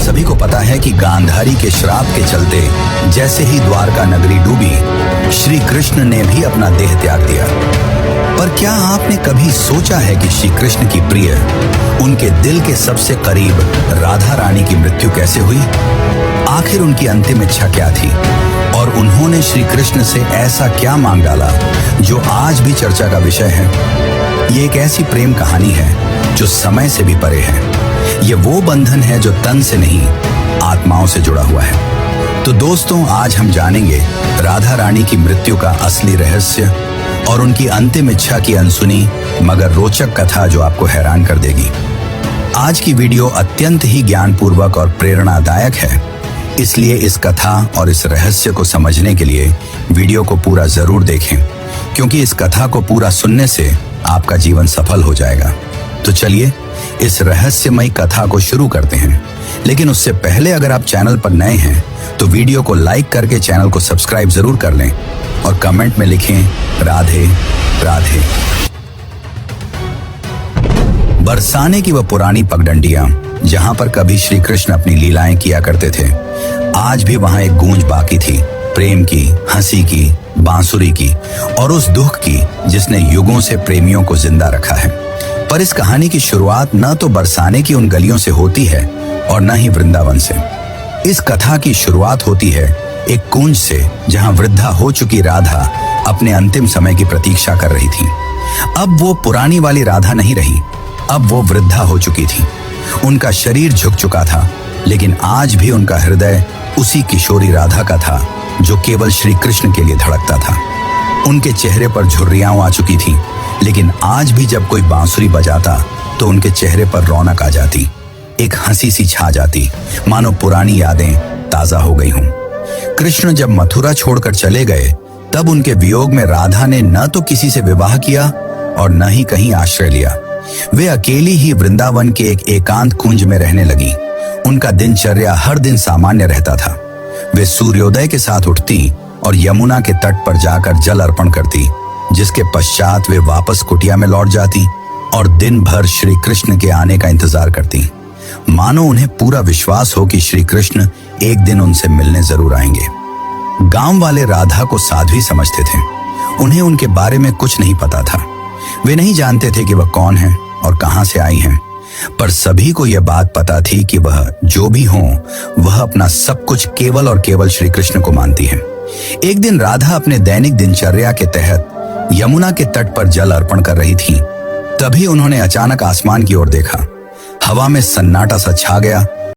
सभी को पता है कि गांधारी के श्राप के चलते जैसे ही द्वारका नगरी डूबी, श्री कृष्ण ने भी अपना देह त्याग दिया। पर क्या आपने कभी सोचा है कि श्री कृष्ण की प्रिय, उनके दिल के सबसे करीब राधा रानी की मृत्यु कैसे हुई? आखिर उनकी अंतिम इच्छा क्या थी और उन्होंने श्री कृष्ण से ऐसा क्या मांग डाला जो आज भी चर्चा का विषय है? ये एक ऐसी प्रेम कहानी है जो समय से भी परे है। ये वो बंधन है जो तन से नहीं, आत्माओं से जुड़ा हुआ है। तो दोस्तों, आज हम जानेंगे राधा रानी की मृत्यु का असली रहस्य और उनकी अंतिम इच्छा की अनसुनी मगर रोचक कथा जो आपको हैरान कर देगी। आज की वीडियो अत्यंत ही ज्ञानपूर्वक और प्रेरणादायक है, इसलिए इस कथा और इस रहस्य को समझने के लिए वीडियो को पूरा जरूर देखें, क्योंकि इस कथा को पूरा सुनने से आपका जीवन सफल हो जाएगा। तो चलिए इस रहस्यमयी कथा को शुरू करते हैं। लेकिन उससे पहले अगर आप चैनल पर नए हैं तो वीडियो को लाइक करके चैनल को सब्सक्राइब जरूर कर लें और कमेंट में लिखें राधे राधे। बरसाने की वह पुरानी पगडंडियां जहां पर कभी श्री कृष्ण अपनी लीलाएं किया करते थे, आज भी वहां एक गूंज बाकी थी, प्रेम की, हंसी की, बांसुरी की और उस दुख की जिसने युगों से प्रेमियों को जिंदा रखा है। पर इस कहानी की शुरुआत न तो बरसाने की उन गलियों से होती है और न ही वृंदावन से। इस कथा की शुरुआत होती है एक कुंज से, जहां वृद्धा हो चुकी राधा अपने अंतिम समय की प्रतीक्षा कर रही थी। अब वो पुरानी वाली राधा नहीं रही, अब वो वृद्धा हो चुकी थी। उनका शरीर झुक चुका था, लेकिन आज भी उनका हृदय उसी किशोरी राधा का था जो केवल श्री कृष्ण के लिए धड़कता था। उनके चेहरे पर झुर्रियां आ चुकी थी, लेकिन आज भी जब कोई बांसुरी बजाता तो उनके चेहरे पर रौनक आ जाती, एक हंसी सी छा जाती, मानो पुरानी यादें ताजा हो गई हों। कृष्ण जब मथुरा छोड़कर चले गए, तब उनके वियोग में राधा ने न तो किसी से विवाह किया और न ही कहीं आश्रय लिया। वे अकेली ही वृंदावन के एक एकांत कुंज में रहने लगी। उनका दिनचर्या हर दिन सामान्य रहता था। वे सूर्योदय के साथ उठती और यमुना के तट पर जाकर जल अर्पण करती, जिसके पश्चात वे वापस कुटिया में लौट जाती और दिन भर श्री कृष्ण के आने का इंतजार करती, मानो उन्हें पूरा विश्वास हो कि श्री कृष्ण एक दिन उनसे मिलने जरूर आएंगे। गांव वाले राधा को साध्वी समझते थे। उन्हें उनके बारे में कुछ नहीं पता था। वे नहीं जानते थे कि वह कौन है और कहां से आई हैं, पर सभी को यह बात पता थी कि वह जो भी हो, वह अपना सब कुछ केवल और केवल श्री कृष्ण को मानती है। एक दिन राधा अपने दैनिक दिनचर्या के तहत यमुना के तट पर जल अर्पण कर रही थी। तभी उन्होंने अचानक आसमान की ओर देखा। हवा में सन्नाटा सा छा गया